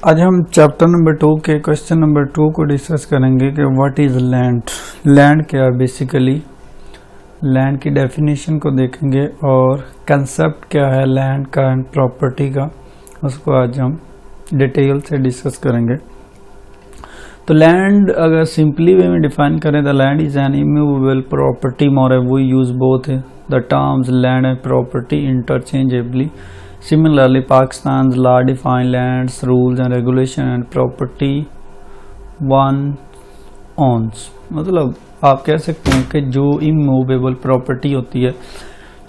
आज हम chapter number 2 के क्वेश्चन नंबर 2 को डिस्कस करेंगे कि व्हाट इज़ लैंड। लैंड क्या है, बेसिकली लैंड की डेफिनेशन को देखेंगे और कंसेप्ट क्या है लैंड का एंड प्रॉपर्टी का, उसको आज हम डिटेल से डिस्कस करेंगे। तो लैंड अगर सिंपली वे में डिफाइन करें, the land is an immovable property. More we use both the terms land and property interchangeably. Similarly, Pakistan's law define lands, rules and regulation and property one owns। मतलब आप कह सकते हैं कि जो इमूवेबल प्रॉपर्टी होती है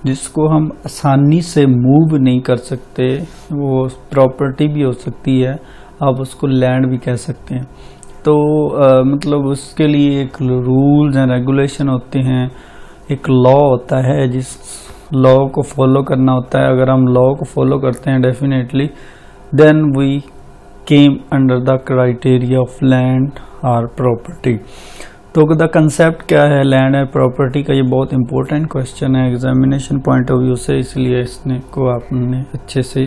जिसको हम आसानी से मूव नहीं कर सकते, वो प्रॉपर्टी भी हो सकती है, आप उसको लैंड भी कह सकते हैं। तो मतलब उसके लिए एक रूल्स एंड रेगुलेशन होते हैं, एक लॉ होता है जिस लॉ को फॉलो करना होता है। अगर हम लॉ को फॉलो करते हैं definitely then we came under the criteria of land और प्रॉपर्टी। तो द कंसेप्ट क्या है लैंड एंड प्रॉपर्टी का, ये बहुत इंपॉर्टेंट क्वेश्चन है एग्जामिनेशन पॉइंट ऑफ व्यू से, इसलिए इसने को आपने अच्छे से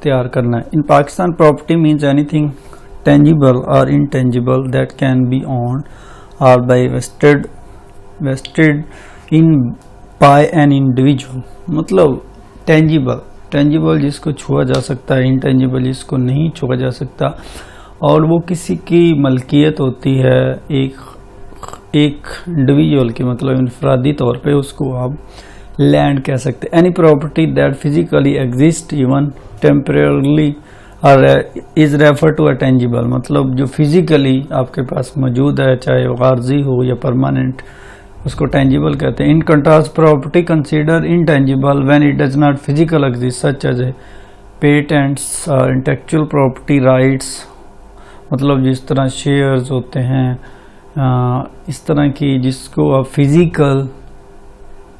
तैयार करना है। In Pakistan property means anything tangible और intangible that can be owned और by vested in by an individual. मतलब टेंजिबल जिसको छुआ जा सकता है, इनटेंजिबल जिसको नहीं छुआ जा सकता, और वो किसी की मलकियत होती है एक इंडिविजुअल की, मतलब इनफरादी तौर पे उसको आप लैंड कह सकते हैं। Any property that physically exist even temporarily और is refer to a tangible. मतलब जो फिजिकली आपके पास मौजूद है, चाहे वो आर्जी हो या परमानेंट, उसको टेंजिबल कहते हैं। In contrast property consider intangible when it does not physical exist such as patents और इंटेलेक्चुअल प्रॉपर्टी राइट्स। मतलब जिस तरह शेयर्स होते हैं, इस तरह की जिसको आप फिजिकल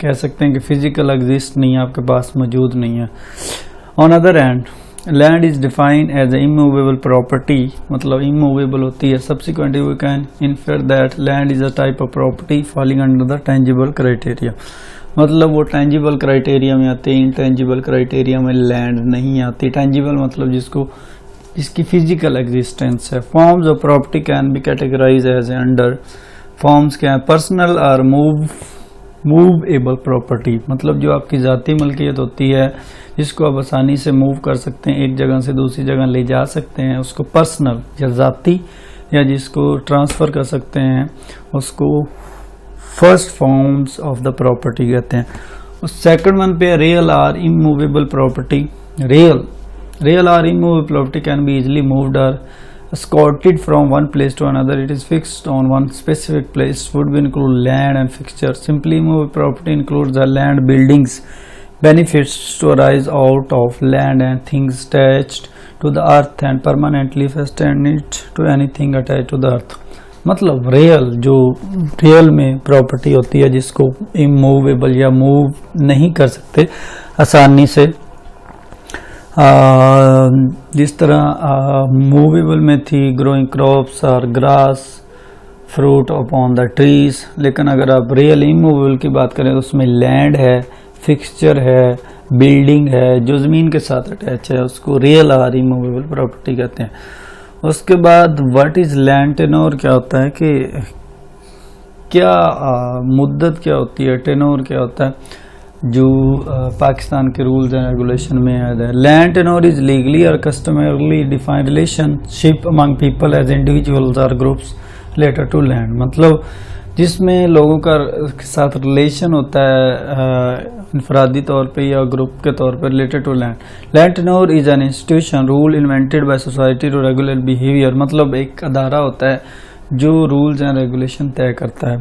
कह सकते हैं कि फिजिकल एग्जिस्ट नहीं है, आपके पास मौजूद नहीं है। On other hand land is defined as a immovable property, मतलब इमूवेबल होती है। Subsequently we can infer that land is a type of property falling under the tangible criteria. मतलब वो टेंजिबल क्राइटेरिया में आते हैं, इनटेंजिबल क्राइटेरिया में land नहीं आती। टेंजिबल मतलब जिसकी फिजिकल एग्जिस्टेंस है। Forms of property can be categorize as under. Forms क्या है, पर्सनल और मूवेबल प्रॉपर्टी, मतलब जो आपकी जाती मलकियत होती है जिसको आप आसानी से मूव कर सकते हैं, एक जगह से दूसरी जगह ले जा सकते हैं, उसको पर्सनल या जाती, या जिसको ट्रांसफ़र कर सकते हैं उसको first forms of the property कहते हैं। उस सेकंड वन पे रियल और इमूवेबल प्रॉपर्टी। रियल और immovable property can be easily moved और escorted from one place to another. It is fixed on one specific place. Would include land and fixture. Simply movable property includes the land, buildings, benefits to arise out of land and things attached to the earth and permanently fastened to anything attached to the earth. मतलब real में property होती है जिसको immovable या move नहीं कर सकते आसानी से, जिस तरह मूवेबल में थी ग्रोइंग क्रॉप्स और grass, fruit upon the trees. लेकिन अगर आप रियल इमूवेबल की बात करें तो उसमें लैंड है, फिक्सचर है, बिल्डिंग है, जो ज़मीन के साथ अटैच है, उसको रियल और इमूवेबल प्रॉपर्टी कहते हैं। उसके बाद व्हाट इज़ लैंड टेनोर क्या होता है कि क्या मुद्दत क्या होती है, टेनोर क्या होता है, जो पाकिस्तान के रूल्स एंड रेगुलेशन में है। लैंड टेनोर इज लीगली और customarily defined relationship among people as individuals और ग्रुप्स रिलेटेड टू लैंड। मतलब जिसमें लोगों का साथ रिलेशन होता है इनफरादी तौर पे या ग्रुप के तौर पर related to land. Land tenure is an institution rule invented by society to regulate behaviour. मतलब एक अदारा होता है जो रूल्स एंड रेगुलेशन तय करता है,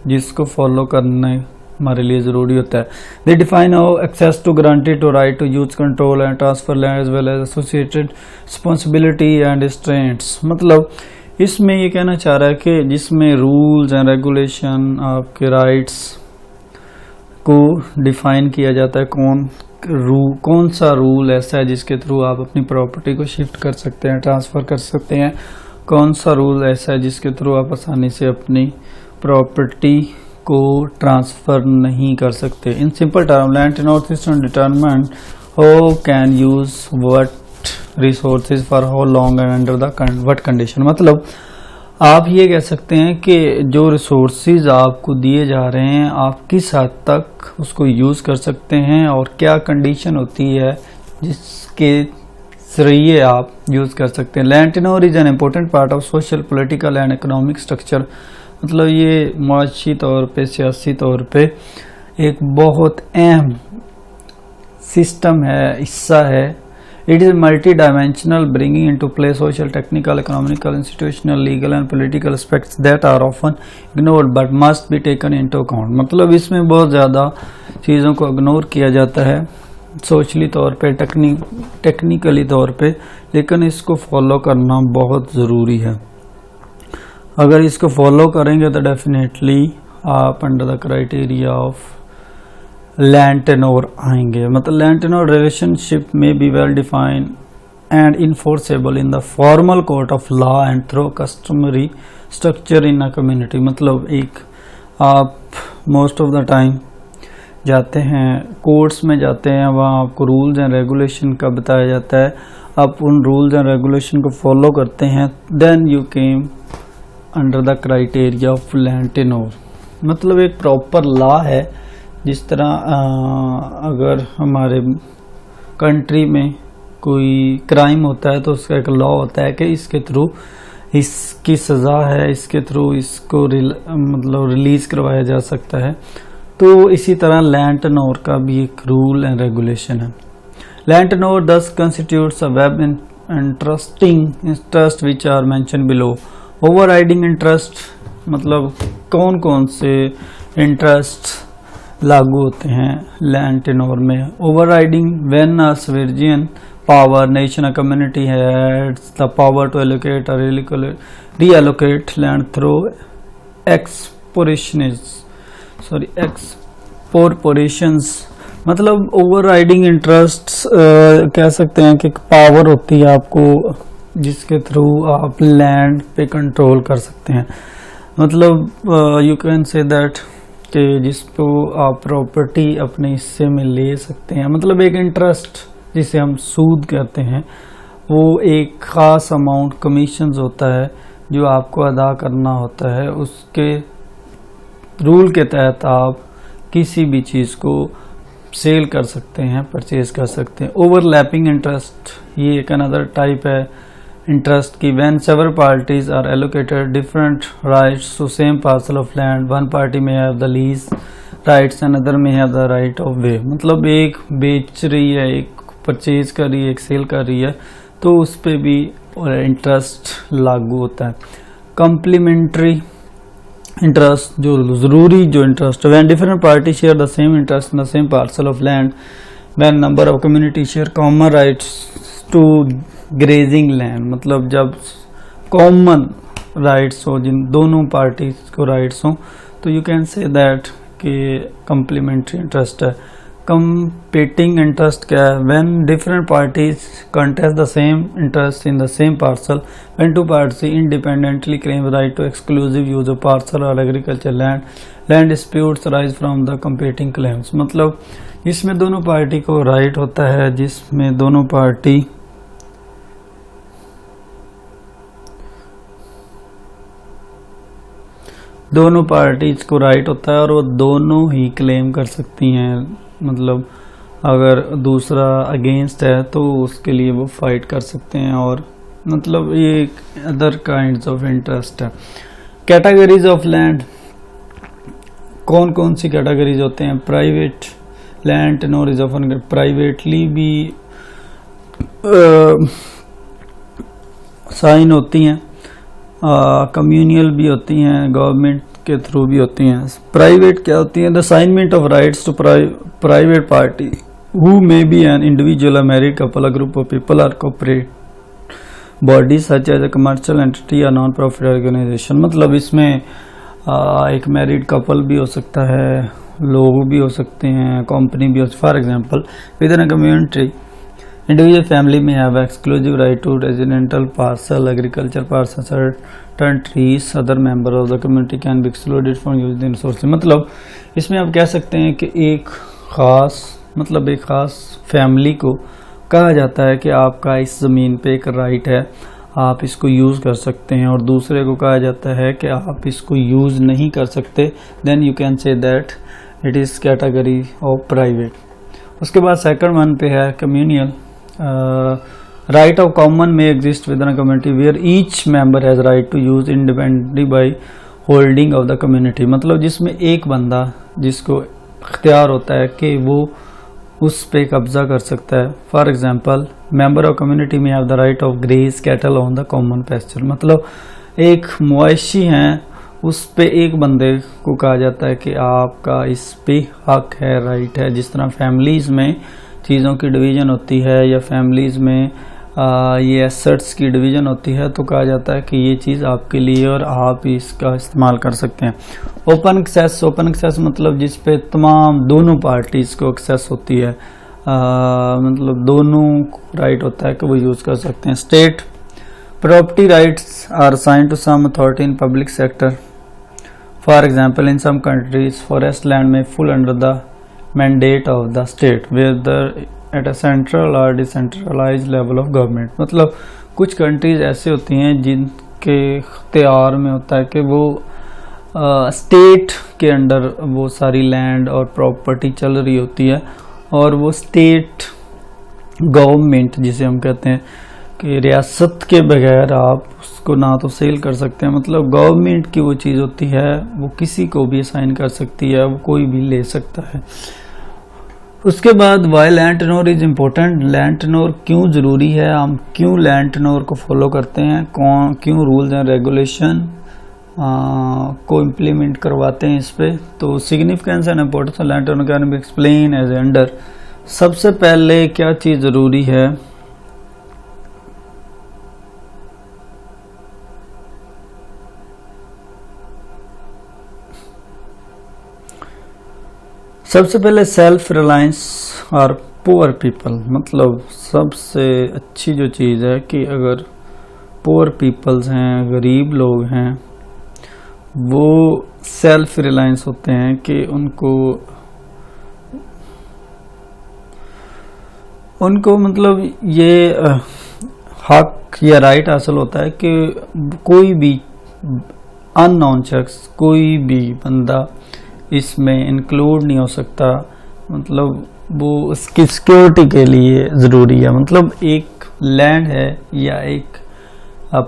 जिसको फॉलो करना हमारे लिए ज़रूरी होता है। They define how access to granted to right to use control and transfer land as well as associated responsibility and restraints. मतलब इसमें ये कहना चाह रहा है कि जिसमें रूल्स एंड रेगुलेशन आपके राइट्स को डिफाइन किया जाता है, कौन सा रूल ऐसा है जिसके थ्रू आप अपनी प्रॉपर्टी को शिफ्ट कर सकते हैं, ट्रांसफ़र कर सकते हैं, कौन सा रूल ऐसा है जिसके थ्रू आप आसानी से अपनी प्रॉपर्टी को ट्रांसफ़र नहीं कर सकते। In simple term land tenure system determine who can use what resources for how long and under the what condition. मतलब आप ये कह सकते हैं कि जो रिसोर्सेज आपको दिए जा रहे हैं आप किस हद तक उसको यूज कर सकते हैं और क्या कंडीशन होती है जिसके जरिए आप यूज कर सकते हैं। Land tenure is an important part of social political and economic structure. मतलब ये मुआशी तौर पे, सियासी तौर पे एक बहुत अहम सिस्टम है, हिस्सा है। It is multi-dimensional, bringing into play social, technical, economical, institutional, legal and political aspects that are often ignored but must be taken into account। मतलब इसमें बहुत ज़्यादा चीज़ों को इग्नोर किया जाता है सोशली तौर पे, टेक्निकली तौर पे, लेकिन इसको फॉलो करना बहुत ज़रूरी है। अगर इसको फॉलो करेंगे तो डेफिनेटली आप under the criteria of land tenure आएंगे। मतलब लैंड टेन्योर रिलेशनशिप में be well defined and enforceable in the formal court of law and through customary structure in a community. मतलब एक आप मोस्ट ऑफ द टाइम जाते हैं courts में जाते हैं, वहाँ आपको रूल्स एंड रेगुलेशन का बताया जाता है, आप उन रूल्स एंड रेगुलेशन को फॉलो करते हैं, then you came under the criteria of land tenure. मतलब एक प्रॉपर लॉ है। जिस तरह अगर हमारे कंट्री में कोई क्राइम होता है तो उसका एक लॉ होता है कि इसके थ्रू इसकी सज़ा है, इसके थ्रू इसको मतलब रिलीज़ करवाया जा सकता है। तो इसी तरह लैंड टेन्योर का भी एक रूल एंड रेगुलेशन है। Land tenure thus constitutes a web interesting interest which are mention below. Overriding interest मतलब कौन कौन से इंटरेस्ट लागू होते हैं लैंड टेन्योर में। Overriding when a sovereign power nation community has the power to allocate और रीएलोकेट लैंड थ्रू एक्सप्रोप्रिएशंस। मतलब ओवरराइडिंग इंटरेस्ट कह सकते हैं कि पावर होती है आपको जिसके थ्रू आप लैंड पे कंट्रोल कर सकते हैं। मतलब यू कैन से दैट कि जिसको आप प्रॉपर्टी अपने हिस्से में ले सकते हैं। मतलब एक इंटरेस्ट जिसे हम सूद कहते हैं, वो एक ख़ास अमाउंट कमीशंस होता है जो आपको अदा करना होता है। उसके रूल के तहत आप किसी भी चीज़ को सेल कर सकते हैं, परचेज कर सकते हैं। ओवरलैपिंग इंटरेस्ट ये एक अनदर टाइप है इंटरेस्ट की। When several parties are allocated different rights to same parcel of land, one party में have the lease rights and other में have the right of way. मतलब एक बेच रही है, एक परचेज कर रही है, एक सेल कर रही है, तो उस पर भी इंटरेस्ट लागू होता है। कम्प्लीमेंट्री इंटरेस्ट जो ज़रूरी जो interest, when different party share the same interest in the same parcel of land, when number of community share common rights to grazing land. मतलब जब कॉमन राइट्स हो, जिन दोनों पार्टीज को राइट्स हो, तो यू कैन से दैट कि complementary interest है। Competing interest क्या है? When different parties contest the same interest in the same parcel, when two party independently claim right to exclusive use of parcel or agriculture land, land disputes arise from the competing claims. मतलब इसमें दोनों party को right होता है, जिसमें दोनों parties को right होता है और वो दोनों ही क्लेम कर सकती हैं। मतलब अगर दूसरा अगेंस्ट है तो उसके लिए वो फाइट कर सकते हैं। और मतलब ये अदर काइंड्स ऑफ इंटरेस्ट है। कैटेगरीज ऑफ लैंड, कौन कौन सी कैटेगरीज होते हैं? Private land tenure is often privately भी साइन होती हैं, कम्युनियल भी होती हैं, गवर्नमेंट के थ्रू भी होती हैं। प्राइवेट क्या होती हैं? The assignment of rights to private party who may be an individual, a married couple, a group of people or corporate body such as a commercial entity या नॉन प्रॉफिट ऑर्गेनाइजेशन। मतलब इसमें एक married couple भी हो सकता है, लोग भी हो सकते हैं, कंपनी भी हो सकती है। For example with in a community individual family may have exclusive right to residential parcel, agriculture parcel, certain trees, other member of the community can be excluded from using resources। मतलब इसमें आप कह सकते हैं कि एक ख़ास मतलब एक ख़ास फैमिली को कहा जाता है कि आपका इस ज़मीन पे एक राइट है, आप इसको यूज़ कर सकते हैं, और दूसरे को कहा जाता है कि आप इसको यूज़ नहीं कर सकते, then you can say that it is category of private. उसके बाद सेकंड वन पे है कम्युनियल। राइट ऑफ कॉमन में exist within community where each member has right to use independently by holding of the community, मतलब जिसमें एक बंदा जिसको इख्तियार होता है कि वो उस पे कब्जा कर सकता है। For example member of community may have the right of graze cattle on the common pasture, मतलब एक मुआशी हैं उस पे एक बंदे को कहा जाता है कि आपका इस पे हक है, राइट है। जिस तरह फैमिलीज़ में चीज़ों की डिवीज़न होती है या फैमिलीज़ में ये एसेट्स की डिवीज़न होती है, तो कहा जाता है कि ये चीज़ आपके लिए और आप इसका इस्तेमाल कर सकते हैं। ओपन एक्सेस, ओपन एक्सेस मतलब जिस पे तमाम दोनों पार्टीज़ को एक्सेस होती है, मतलब दोनों राइट होता है कि वो यूज़ कर सकते हैं। State property rights are assigned to some authority in public sector. For example in some countries forest land may fall under the mandate of the state where at a central or decentralize level of government, मतलब कुछ countries ऐसे होती हैं जिनके इख्तियार में होता है कि वो स्टेट के अंडर वो सारी लैंड और प्रॉपर्टी चल रही होती है, और वो स्टेट गवर्नमेंट जिसे हम कहते हैं कि रियासत के बगैर आप उसको ना तो सेल कर सकते हैं, मतलब गवर्नमेंट की वो चीज़ होती है, वो किसी को भी असाइन कर सकती है, वो कोई भी ले सकता है। उसके बाद why land tenure is important, land tenure क्यों ज़रूरी है, हम क्यों लैंड टेन्योर को फॉलो करते हैं, क्यों रूल्स एंड रेगुलेशन को इम्प्लीमेंट करवाते हैं इस पे। तो significance and importance of land tenure can be explain as under. सबसे पहले क्या चीज़ ज़रूरी है, सबसे पहले सेल्फ रिलायंस और पुअर पीपल, मतलब सबसे अच्छी जो चीज़ है कि अगर पुअर पीपल्स हैं, गरीब लोग हैं, वो सेल्फ रिलायंस होते हैं कि उनको मतलब ये हक या राइट हासिल होता है कि कोई भी अननोन शख्स, कोई भी बंदा इसमें इंक्लूड नहीं हो सकता, मतलब वो उसकी सिक्योरिटी के लिए ज़रूरी है। मतलब एक लैंड है या एक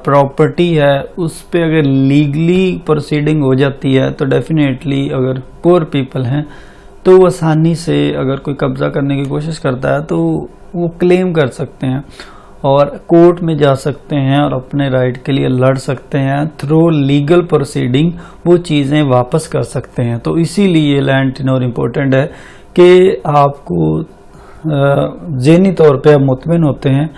प्रॉपर्टी है, उस पे अगर लीगली प्रोसीडिंग हो जाती है तो डेफिनेटली अगर पुअर पीपल हैं तो वो आसानी से अगर कोई कब्जा करने की कोशिश करता है तो वो क्लेम कर सकते हैं और कोर्ट में जा सकते हैं और अपने राइट के लिए लड़ सकते हैं। थ्रू लीगल प्रोसीडिंग वो चीज़ें वापस कर सकते हैं। तो इसीलिए लैंड टेन्योर इम्पोर्टेंट है कि आपको ज़हनी तौर पे आप मुतमिन होते हैं,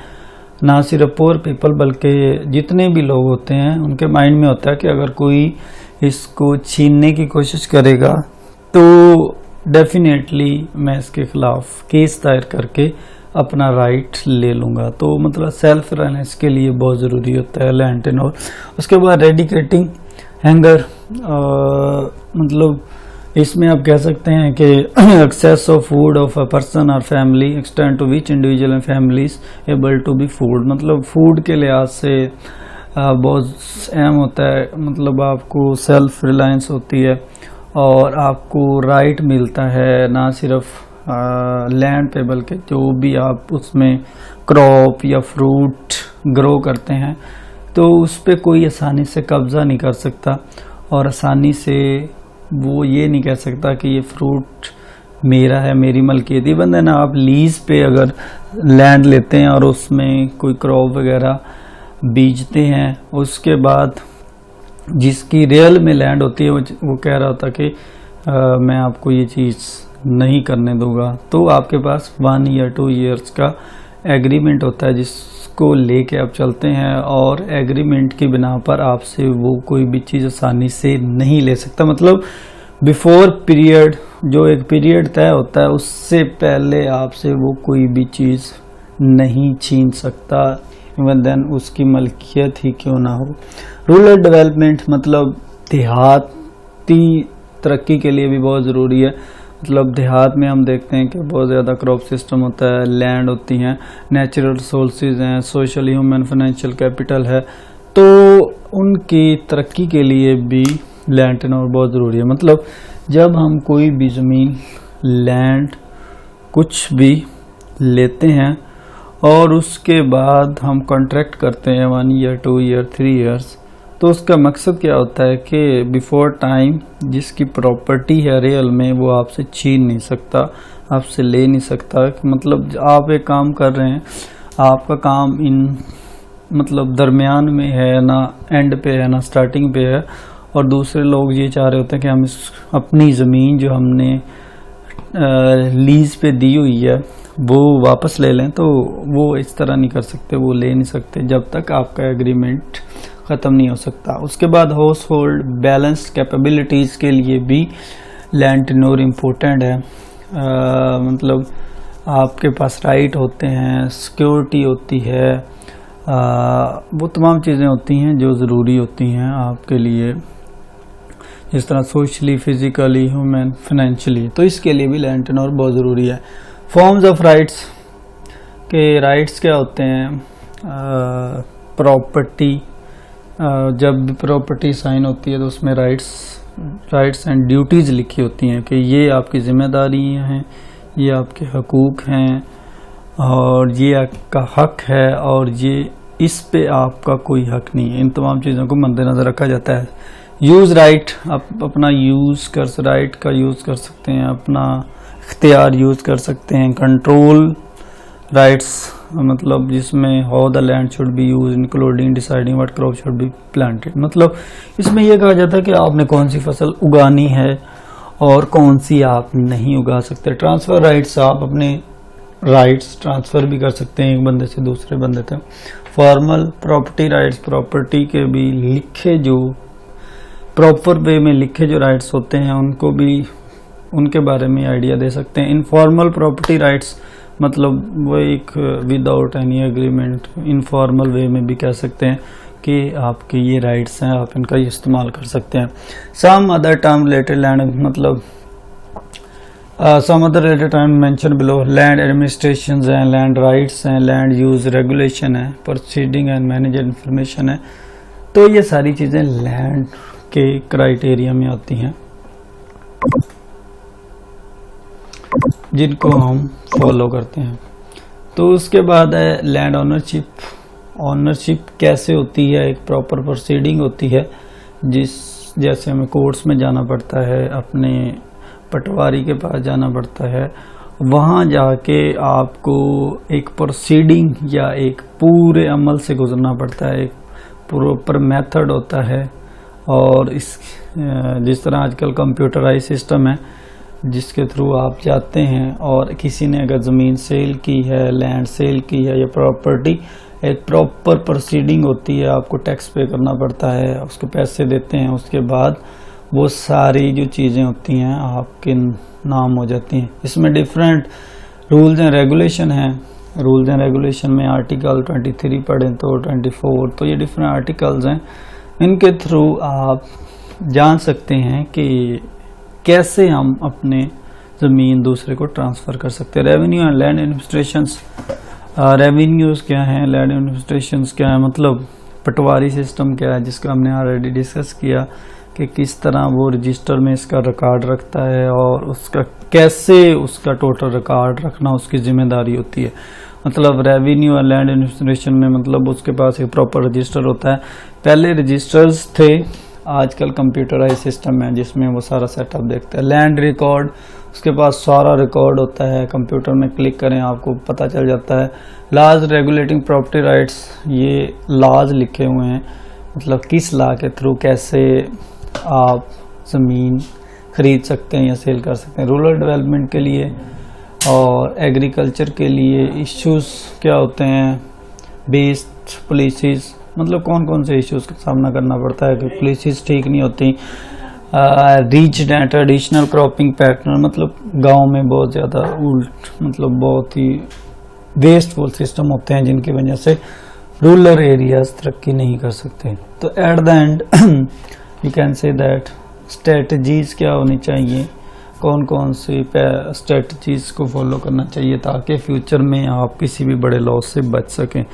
ना सिर्फ पुअर पीपल बल्कि जितने भी लोग होते हैं उनके माइंड में होता है कि अगर कोई इसको छीनने की कोशिश करेगा तो डेफिनेटली मैं इसके खिलाफ केस दायर करके अपना राइट ले लूँगा। तो मतलब सेल्फ रिलायंस के लिए बहुत ज़रूरी होता है लैंड टेन्योर। उसके बाद रेडिकेटिंग हैंगर, मतलब इसमें आप कह सकते हैं कि access of food of a person or family extend to which individual and families able to be food, मतलब फूड के लिहाज से बहुत अहम होता है। मतलब आपको सेल्फ रिलायंस होती है और आपको राइट मिलता है ना सिर्फ लैंड पे बल्कि जो भी आप उसमें क्रॉप या फ्रूट ग्रो करते हैं तो उस पे कोई आसानी से कब्ज़ा नहीं कर सकता और आसानी से वो ये नहीं कह सकता कि ये फ्रूट मेरा है, मेरी मलकियत। इवन देन आप लीज पे अगर लैंड लेते हैं और उसमें कोई क्रॉप वगैरह बीजते हैं, उसके बाद जिसकी रियल में लैंड होती है वो कह रहा होता कि मैं आपको ये चीज़ नहीं करने दूंगा, तो आपके पास 1 या 2 ईयर्स का एग्रीमेंट होता है जिसको लेके आप चलते हैं और एग्रीमेंट की बिना पर आपसे वो कोई भी चीज़ आसानी से नहीं ले सकता। मतलब बिफोर पीरियड, जो एक पीरियड तय होता है उससे पहले आपसे वो कोई भी चीज़ नहीं छीन सकता, इवन देन उसकी मलकियत ही क्यों ना हो। रूरल डेवलपमेंट मतलब देहाती तरक्की के लिए भी बहुत ज़रूरी है। मतलब देहात में हम देखते हैं कि बहुत ज़्यादा क्रॉप सिस्टम होता है, लैंड होती हैं, नेचुरल रिसोर्सेज हैं, सोशल, ह्यूमन, फाइनेंशियल कैपिटल है, तो उनकी तरक्की के लिए भी लैंड टेन्योर बहुत ज़रूरी है। मतलब जब हम कोई भी ज़मीन, लैंड, कुछ भी लेते हैं और उसके बाद हम कॉन्ट्रैक्ट करते हैं 1 ईयर, 2 ईयर, 3 ईयर्स, तो उसका मकसद क्या होता है कि बिफोर टाइम जिसकी प्रॉपर्टी है रियल में, वो आपसे छीन नहीं सकता, आपसे ले नहीं सकता। मतलब आप एक काम कर रहे हैं, आपका काम इन मतलब दरमियान में है ना, एंड पे है ना, स्टार्टिंग पे है, और दूसरे लोग ये चाह रहे होते हैं कि हम इस अपनी ज़मीन जो हमने लीज पे दी हुई है वो वापस ले लें। तो वो इस तरह नहीं कर सकते, वो ले नहीं सकते जब तक आपका एग्रीमेंट ख़त्म नहीं हो सकता। उसके बाद हाउस होल्ड बैलेंस कैपेबिलिटीज़ के लिए भी लैंड टेन्योर इम्पोर्टेंट है। मतलब आपके पास राइट होते हैं, सिक्योरिटी होती है, वो तमाम चीज़ें होती हैं जो ज़रूरी होती हैं आपके लिए, जिस तरह सोशली, फिज़िकली, ह्यूमन, फाइनेंशियली। तो इसके लिए भी लैंड टेन्योर बहुत ज़रूरी है। फॉर्म्स ऑफ राइट्स के राइट्स क्या होते हैं? प्रॉपर्टी, जब भी प्रॉपर्टी साइन होती है तो उसमें राइट्स एंड ड्यूटीज़ लिखी होती हैं कि ये आपकी जिम्मेदारी हैं, ये आपके हकूक़ हैं, और ये आपका हक है, और ये इस पे आपका कोई हक नहीं है। इन तमाम चीज़ों को मद्देनज़र रखा जाता है। यूज़ राइट, आप अपना यूज़ कर राइट का यूज़ कर सकते हैं, अपना इख्तियार यूज़ कर सकते हैं। कंट्रोल राइट्स, मतलब जिसमें how the land should be use including deciding what crop should be planted. मतलब इसमें यह कहा जाता है कि आपने कौन सी फसल उगानी है और कौन सी आप नहीं उगा सकते। ट्रांसफ़र राइट्स, आप अपने राइट्स ट्रांसफ़र भी कर सकते हैं एक बंदे से दूसरे बंदे तक। फॉर्मल प्रॉपर्टी राइट्स, प्रॉपर्टी के भी लिखे, जो प्रॉपर वे में लिखे जो राइट्स होते हैं उनको भी, उनके बारे में आइडिया दे सकते हैं। इनफॉर्मल प्रॉपर्टी राइट्स, मतलब वो एक विदाउट एनी एग्रीमेंट, इनफॉर्मल वे में भी कह सकते हैं कि आपके ये राइट्स हैं, आप इनका इस्तेमाल कर सकते हैं। Some other term related land, मतलब some other related term mention below, land administration हैं, लैंड राइट्स हैं, लैंड यूज रेगुलेशन है, प्रोसीडिंग एंड मैनेजर इंफॉर्मेशन है। तो ये सारी चीज़ें लैंड के क्राइटेरिया में आती हैं जिनको हम फॉलो करते हैं। तो उसके बाद है लैंड ओनरशिप। ओनरशिप कैसे होती है? एक प्रॉपर प्रोसीडिंग होती है, जैसे हमें कोर्ट्स में जाना पड़ता है, अपने पटवारी के पास जाना पड़ता है, वहाँ जाके आपको एक प्रोसीडिंग या एक पूरे अमल से गुजरना पड़ता है, एक प्रॉपर मेथड होता है। और जिस तरह आजकल कंप्यूटराइज सिस्टम है जिसके थ्रू आप जाते हैं, और किसी ने अगर ज़मीन सेल की है, लैंड सेल की है या प्रॉपर्टी, एक प्रॉपर प्रोसीडिंग होती है, आपको टैक्स पे करना पड़ता है, उसको पैसे देते हैं, उसके बाद वो सारी जो चीज़ें होती हैं आपके नाम हो जाती हैं। इसमें डिफरेंट रूल्स एंड रेगुलेशन हैं। रूल्स एंड रेगुलेशन में आर्टिकल 23 पढ़ें तो 24, तो ये डिफरेंट आर्टिकल्स हैं, इनके थ्रू आप जान सकते हैं कि कैसे हम अपने ज़मीन दूसरे को ट्रांसफ़र कर सकते हैं। Revenue and land administrations, revenues क्या हैं, लैंड एडमिनिस्ट्रेशंस क्या है, मतलब पटवारी सिस्टम क्या है, जिसका हमने ऑलरेडी डिस्कस किया कि किस तरह वो रजिस्टर में इसका रिकॉर्ड रखता है, और उसका कैसे उसका टोटल रिकॉर्ड रखना उसकी ज़िम्मेदारी होती है। मतलब रेवेन्यू और लैंड एडमिनिस्ट्रेशन में मतलब उसके पास एक प्रॉपर रजिस्टर होता है। पहले रजिस्टर्स थे, आजकल कंप्यूटराइज सिस्टम है जिसमें वो सारा सेटअप देखते हैं। लैंड रिकॉर्ड, उसके पास सारा रिकॉर्ड होता है, कंप्यूटर में क्लिक करें आपको पता चल जाता है। लॉज रेगुलेटिंग प्रॉपर्टी राइट्स, ये लॉज लिखे हुए हैं, मतलब किस लॉ के थ्रू कैसे आप ज़मीन खरीद सकते हैं या सेल कर सकते हैं। रूरल डेवलपमेंट के लिए और एग्रीकल्चर के लिए इश्यूज क्या होते हैं, बेस्ड पॉलिसीज़, मतलब कौन कौन से इश्यूज़ का सामना करना पड़ता है कि पॉलिसीज़ ठीक नहीं होती। Reach and traditional cropping pattern, मतलब गांव में बहुत ज़्यादा मतलब बहुत ही वेस्टफुल सिस्टम होते हैं जिनकी वजह से रूरल एरियाज तरक्की नहीं कर सकते। तो at the end you can say that strategies क्या होनी चाहिए, कौन कौन सी स्ट्रेटजीज को फॉलो करना चाहिए ताकि फ्यूचर में आप किसी भी बड़े लॉस से बच सकें।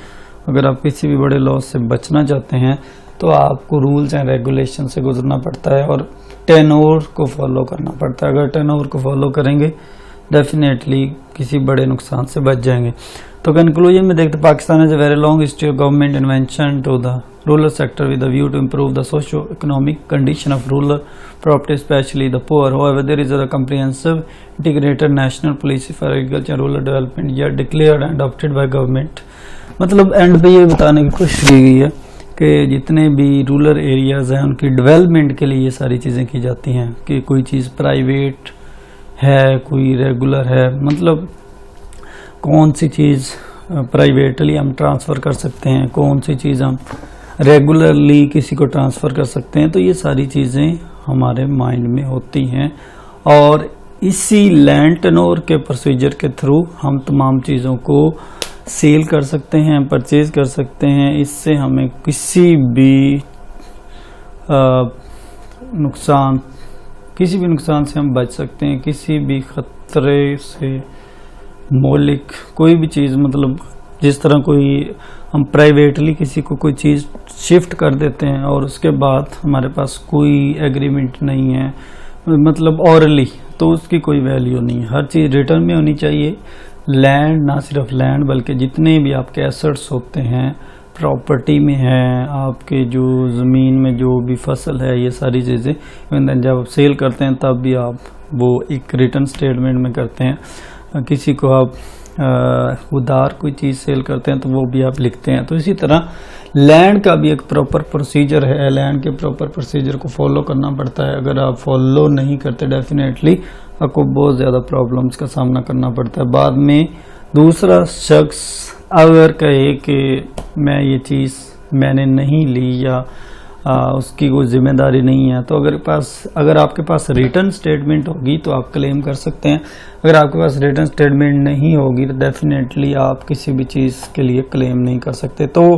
अगर आप किसी भी बड़े लॉस से बचना चाहते हैं तो आपको रूल्स एंड रेगुलेशन से गुजरना पड़ता है और टेनोर को फॉलो करना पड़ता है। अगर टेनोर को फॉलो करेंगे डेफिनेटली किसी बड़े नुकसान से बच जाएंगे। तो कंक्लूजन में देखते Pakistan has a very long history of government invention to the rural sector with a view to improve the socio-economic condition of rural property, especially the poor. However, there is a comprehensive integrated national policy for agriculture and rural development yet declared and adopted by government. मतलब and पे ये बताने की कोशिश की गई है कि जितने भी रूरल एरियाज हैं उनकी डेवलपमेंट के लिए ये सारी चीज़ें की जाती हैं कि कोई चीज़ प्राइवेट है कोई रेगुलर है, मतलब कौन सी चीज़ प्राइवेटली हम ट्रांसफ़र कर सकते हैं, कौन सी चीज़ हम रेगुलरली किसी को ट्रांसफ़र कर सकते हैं। तो ये सारी चीज़ें हमारे माइंड में होती हैं और इसी लैंड टेनोर के प्रोसीजर के थ्रू हम तमाम चीज़ों को सेल कर सकते हैं, परचेज कर सकते हैं। इससे हमें किसी भी नुकसान से हम बच सकते हैं, किसी भी खतरे से मौलिक कोई भी चीज़, मतलब जिस तरह कोई हम प्राइवेटली किसी को कोई चीज़ शिफ्ट कर देते हैं और उसके बाद हमारे पास कोई एग्रीमेंट नहीं है, मतलब ऑरली, तो उसकी कोई वैल्यू नहीं है। हर चीज़ रिटर्न में होनी चाहिए। लैंड, ना सिर्फ लैंड बल्कि जितने भी आपके एसेट्स होते हैं, प्रॉपर्टी में है, आपके जो ज़मीन में जो भी फसल है, ये सारी चीज़ें जब आप सेल करते हैं तब भी आप वो एक रिटर्न स्टेटमेंट में करते हैं। किसी को आप उधार कोई चीज़ सेल करते हैं तो वो भी आप लिखते हैं। तो इसी तरह लैंड का भी एक प्रॉपर प्रोसीजर है, लैंड के प्रॉपर प्रोसीजर को फॉलो करना पड़ता है। अगर आप फॉलो नहीं करते डेफिनेटली आपको बहुत ज़्यादा प्रॉब्लम्स का सामना करना पड़ता है। बाद में दूसरा शख्स अगर कहे कि मैं ये चीज़ मैंने नहीं ली या उसकी कोई जिम्मेदारी नहीं है, तो अगर आपके पास रिटर्न स्टेटमेंट होगी तो आप क्लेम कर सकते हैं। अगर आपके पास रिटर्न स्टेटमेंट नहीं होगी तो डेफिनेटली आप किसी भी चीज़ के लिए क्लेम नहीं कर सकते। तो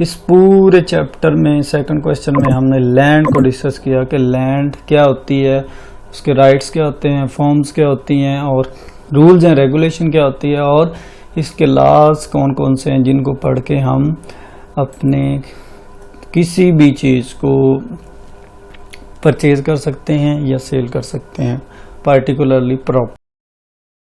इस पूरे चैप्टर में सेकंड क्वेश्चन में हमने लैंड को डिस्कस किया कि लैंड क्या होती है, उसके राइट्स क्या होते हैं, फॉर्म्स क्या होती हैं और रूल्स एंड रेगुलेशन क्या होती है और इसके लॉज कौन कौन से हैं जिनको पढ़ के हम अपने किसी भी चीज़ को परचेज कर सकते हैं या सेल कर सकते हैं, पार्टिकुलरली प्रॉपर्टी।